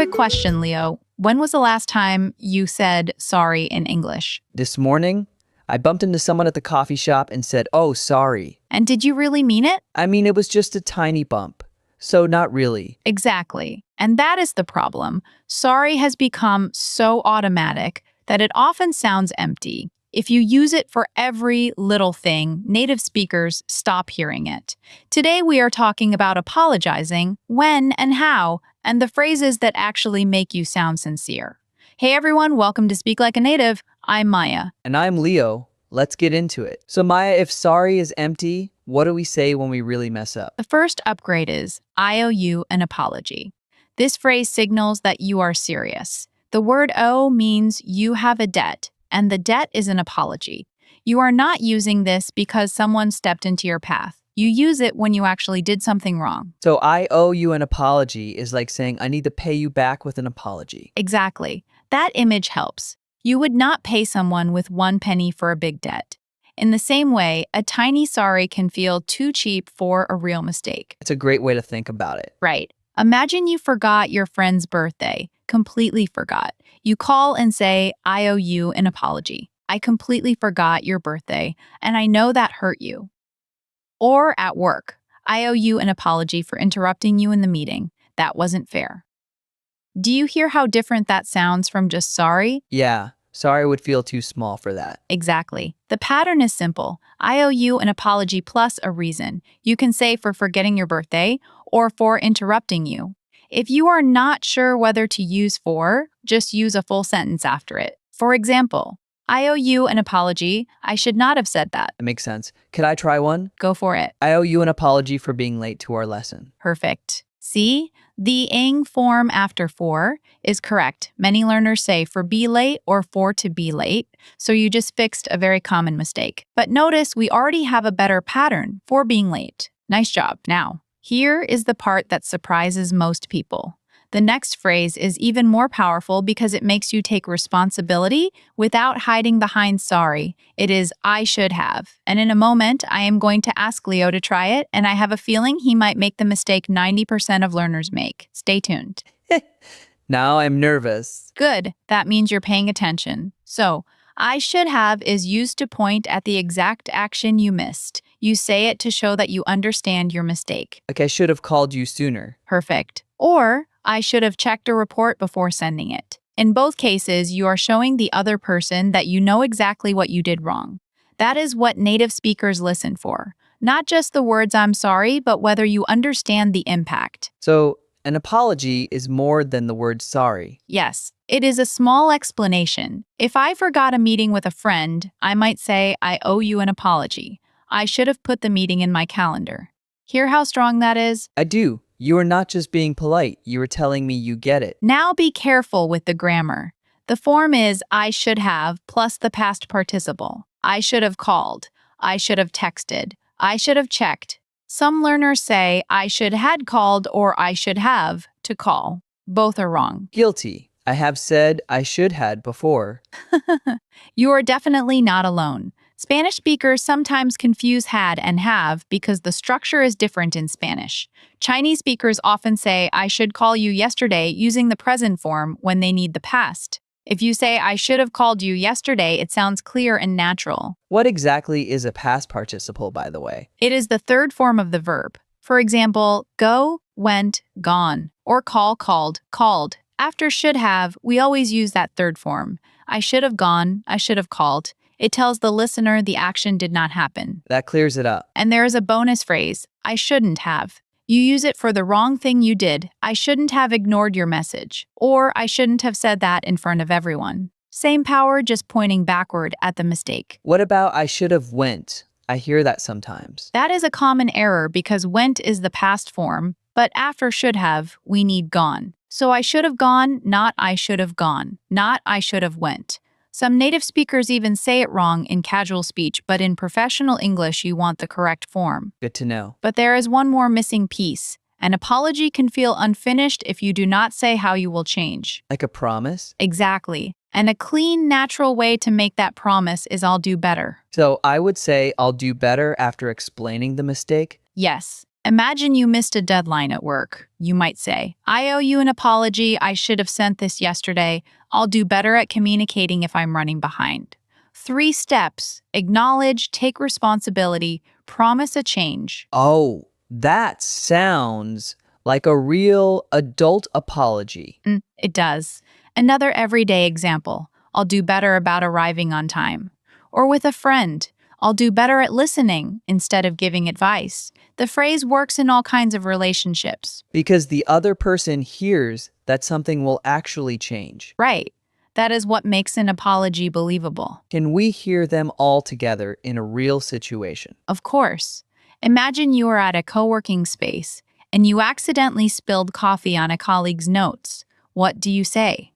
Quick question, Leo. When was the last time you said sorry in English? This morning, I bumped into someone at the coffee shop and said, "Oh, sorry." And did you really mean it? I mean, it was just a tiny bump. So not really. Exactly. And that is the problem. Sorry has become so automatic that it often sounds empty. If you use it for every little thing, native speakers stop hearing it. Today, we are talking about apologizing, when and how, and the phrases that actually make you sound sincere. Hey everyone, welcome to Speak Like a Native. I'm Maya. And I'm Leo. Let's get into it. So Maya, if sorry is empty, what do we say when we really mess up? The first upgrade is I owe you an apology. This phrase signals that you are serious. The word owe means you have a debt, and the debt is an apology. You are not using this because someone stepped into your path. You use it when you actually did something wrong. So I owe you an apology is like saying I need to pay you back with an apology. Exactly. That image helps. You would not pay someone with 1 penny for a big debt. In the same way, a tiny sorry can feel too cheap for a real mistake. It's a great way to think about it. Right. Imagine you forgot your friend's birthday. Completely forgot. You call and say, I owe you an apology. I completely forgot your birthday, and I know that hurt you. Or at work, I owe you an apology for interrupting you in the meeting. That wasn't fair. Do you hear how different that sounds from just sorry? Yeah, sorry would feel too small for that. Exactly. The pattern is simple. I owe you an apology plus a reason. You can say for forgetting your birthday or for interrupting you. If you are not sure whether to use for, just use a full sentence after it. For example, I owe you an apology. I should not have said that. That makes sense. Could I try one? Go for it. I owe you an apology for being late to our lesson. Perfect. See? The ing form after for is correct. Many learners say for be late or for to be late, so you just fixed a very common mistake. But notice we already have a better pattern for being late. Nice job. Now, here is the part that surprises most people. The next phrase is even more powerful because it makes you take responsibility without hiding behind sorry. It is I should have. And in a moment, I am going to ask Leo to try it, and I have a feeling he might make the mistake 90% of learners make. Stay tuned. Now I'm nervous. Good. That means you're paying attention. So, I should have is used to point at the exact action you missed. You say it to show that you understand your mistake. Like I should have called you sooner. Perfect. Or, I should have checked a report before sending it. In both cases, you are showing the other person that you know exactly what you did wrong. That is what native speakers listen for. Not just the words I'm sorry, but whether you understand the impact. So an apology is more than the word sorry. Yes, it is a small explanation. If I forgot a meeting with a friend, I might say, I owe you an apology. I should have put the meeting in my calendar. Hear how strong that is? I do. You are not just being polite. You are telling me you get it. Now be careful with the grammar. The form is I should have plus the past participle. I should have called. I should have texted. I should have checked. Some learners say I should had called or I should have to call. Both are wrong. Guilty. I have said I should had before. You are definitely not alone. Spanish speakers sometimes confuse had and have because the structure is different in Spanish. Chinese speakers often say, I should call you yesterday using the present form when they need the past. If you say, I should have called you yesterday, it sounds clear and natural. What exactly is a past participle, by the way? It is the third form of the verb. For example, go, went, gone, or call, called, called. After should have, we always use that third form. I should have gone, I should have called. It tells the listener the action did not happen. That clears it up. And there is a bonus phrase, I shouldn't have. You use it for the wrong thing you did. I shouldn't have ignored your message. Or I shouldn't have said that in front of everyone. Same power, just pointing backward at the mistake. What about I should have went? I hear that sometimes. That is a common error because went is the past form, but after should have, we need gone. So I should have gone, not I should have gone, not I should have went. Some native speakers even say it wrong in casual speech, but in professional English, you want the correct form. Good to know. But there is one more missing piece. An apology can feel unfinished if you do not say how you will change. Like a promise? Exactly. And a clean, natural way to make that promise is I'll do better. So I would say I'll do better after explaining the mistake. Yes. Imagine you missed a deadline at work. You might say, I owe you an apology. I should have sent this yesterday. I'll do better at communicating if I'm running behind. 3 steps: acknowledge, take responsibility, promise a change. Oh, that sounds like a real adult apology. It does. Another everyday example: I'll do better about arriving on time. Or with a friend, I'll do better at listening instead of giving advice. The phrase works in all kinds of relationships. Because the other person hears that something will actually change. Right. That is what makes an apology believable. Can we hear them all together in a real situation? Of course. Imagine you are at a co working space and you accidentally spilled coffee on a colleague's notes. What do you say?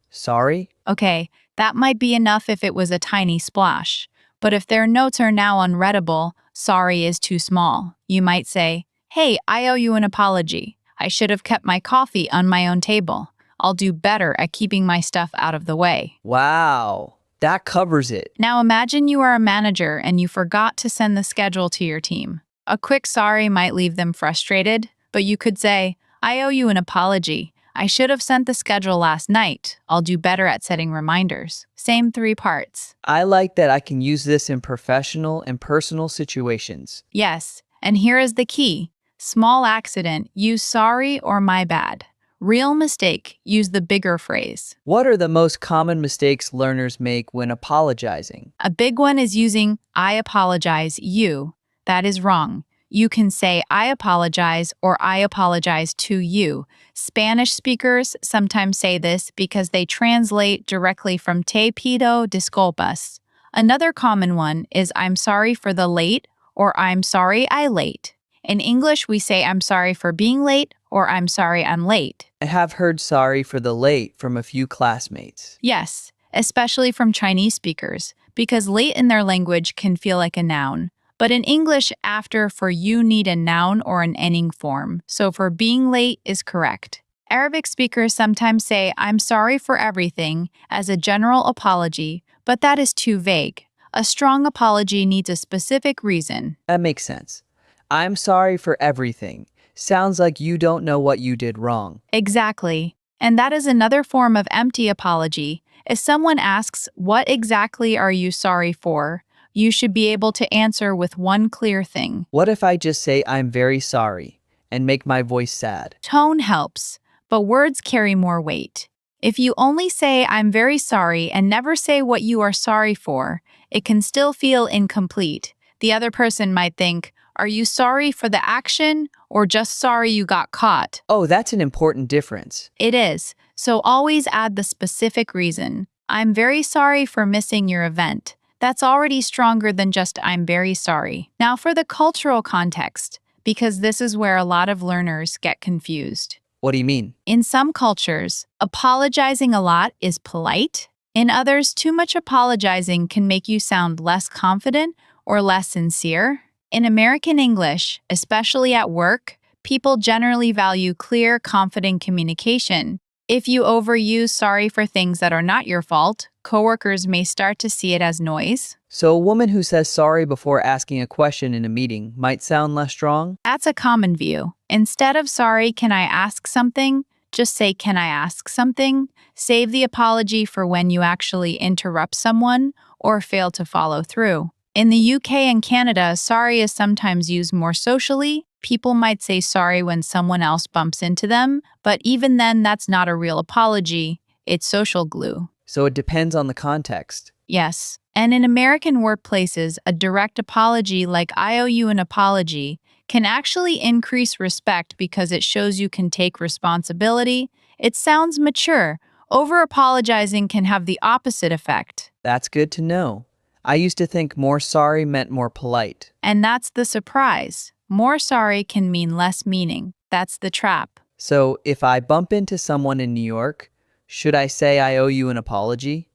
Sorry? Okay, that might be enough if it was a tiny splash. But if their notes are now unreadable, sorry is too small. You might say, Hey, I owe you an apology. I should have kept my coffee on my own table. I'll do better at keeping my stuff out of the way. Wow, that covers it. Now imagine you are a manager and you forgot to send the schedule to your team. A quick sorry might leave them frustrated, but you could say, I owe you an apology. I should have sent the schedule last night. I'll do better at setting reminders. Same 3 parts. I like that I can use this in professional and personal situations. Yes, and here is the key. Small accident, use sorry or my bad. Real mistake, use the bigger phrase. What are the most common mistakes learners make when apologizing? A big one is using I apologize, you. That is wrong. You can say I apologize or I apologize to you. Spanish speakers sometimes say this because they translate directly from te pido disculpas. Another common one is I'm sorry for the late or I'm sorry I late. In English, we say I'm sorry for being late or I'm sorry I'm late. I have heard sorry for the late from a few classmates. Yes, especially from Chinese speakers, because late in their language can feel like a noun. But in English, after for you need a noun or an ending form, so for being late is correct. Arabic speakers sometimes say I'm sorry for everything as a general apology, but that is too vague. A strong apology needs a specific reason. That makes sense. I'm sorry for everything. Sounds like you don't know what you did wrong. Exactly. And that is another form of empty apology. If someone asks, what exactly are you sorry for? You should be able to answer with one clear thing. What if I just say I'm very sorry and make my voice sad? Tone helps, but words carry more weight. If you only say I'm very sorry and never say what you are sorry for, it can still feel incomplete. The other person might think, are you sorry for the action or just sorry you got caught? Oh, that's an important difference. It is, so always add the specific reason. I'm very sorry for missing your event. That's already stronger than just I'm very sorry. Now for the cultural context, because this is where a lot of learners get confused. What do you mean? In some cultures, apologizing a lot is polite. In others, too much apologizing can make you sound less confident or less sincere. In American English, especially at work, people generally value clear, confident communication. If you overuse sorry for things that are not your fault, coworkers may start to see it as noise. So a woman who says sorry before asking a question in a meeting might sound less strong? That's a common view. Instead of sorry, can I ask something? Just say, can I ask something? Save the apology for when you actually interrupt someone or fail to follow through. In the UK and Canada, sorry is sometimes used more socially. People might say sorry when someone else bumps into them, but even then, that's not a real apology. It's social glue. So it depends on the context. Yes. And in American workplaces, a direct apology like I owe you an apology can actually increase respect because it shows you can take responsibility. It sounds mature. Over-apologizing can have the opposite effect. That's good to know. I used to think more sorry meant more polite. And that's the surprise. More sorry can mean less meaning. That's the trap. So if I bump into someone in New York, should I say I owe you an apology?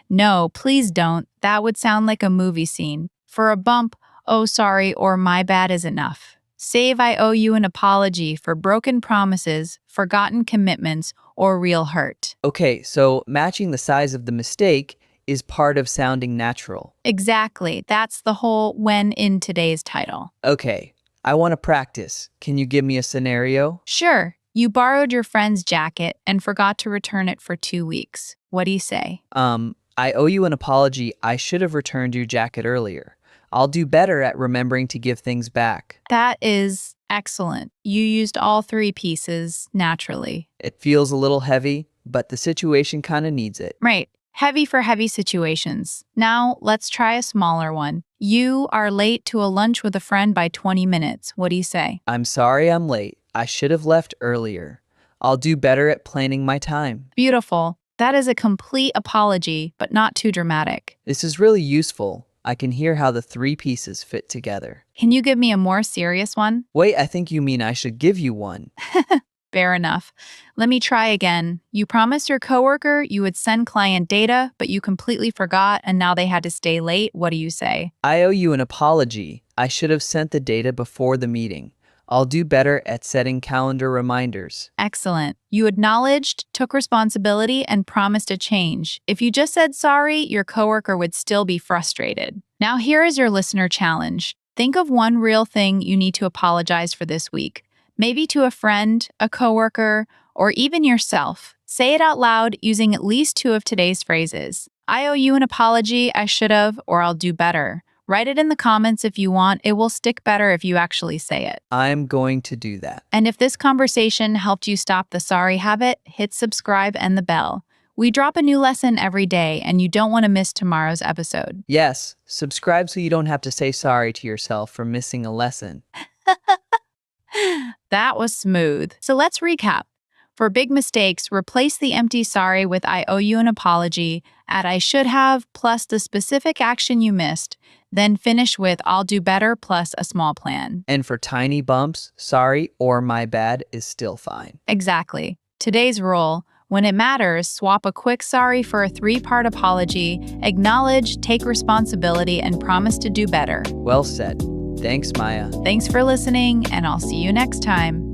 No, please don't. That would sound like a movie scene. For a bump, oh sorry or my bad is enough. Save I owe you an apology for broken promises, forgotten commitments, or real hurt. Okay, so matching the size of the mistake is part of sounding natural. Exactly. That's the whole when in today's title. Okay, I want to practice. Can you give me a scenario? Sure, you borrowed your friend's jacket and forgot to return it for 2 weeks. What do you say? I owe you an apology. I should have returned your jacket earlier. I'll do better at remembering to give things back. That is excellent. You used all three pieces naturally. It feels a little heavy, but the situation kind of needs it. Right. Heavy for heavy situations. Now, let's try a smaller one. You are late to a lunch with a friend by 20 minutes. What do you say? I'm sorry I'm late. I should have left earlier. I'll do better at planning my time. Beautiful. That is a complete apology, but not too dramatic. This is really useful. I can hear how the three pieces fit together. Can you give me a more serious one? Wait, I think you mean I should give you one. Fair enough. Let me try again. You promised your coworker you would send client data, but you completely forgot and now they had to stay late. What do you say? I owe you an apology. I should have sent the data before the meeting. I'll do better at setting calendar reminders. Excellent. You acknowledged, took responsibility, and promised a change. If you just said sorry, your coworker would still be frustrated. Now here is your listener challenge. Think of one real thing you need to apologize for this week. Maybe to a friend, a coworker, or even yourself. Say it out loud using at least two of today's phrases. I owe you an apology, I should have, or I'll do better. Write it in the comments if you want. It will stick better if you actually say it. I'm going to do that. And if this conversation helped you stop the sorry habit, hit subscribe and the bell. We drop a new lesson every day, and you don't want to miss tomorrow's episode. Yes, subscribe so you don't have to say sorry to yourself for missing a lesson. That was smooth. So let's recap. For big mistakes, replace the empty sorry with I owe you an apology, add I should have plus the specific action you missed, then finish with I'll do better plus a small plan. And for tiny bumps, sorry or my bad is still fine. Exactly. Today's rule, when it matters, swap a quick sorry for a 3-part apology, acknowledge, take responsibility, and promise to do better. Well said. Thanks, Maya. Thanks for listening, and I'll see you next time.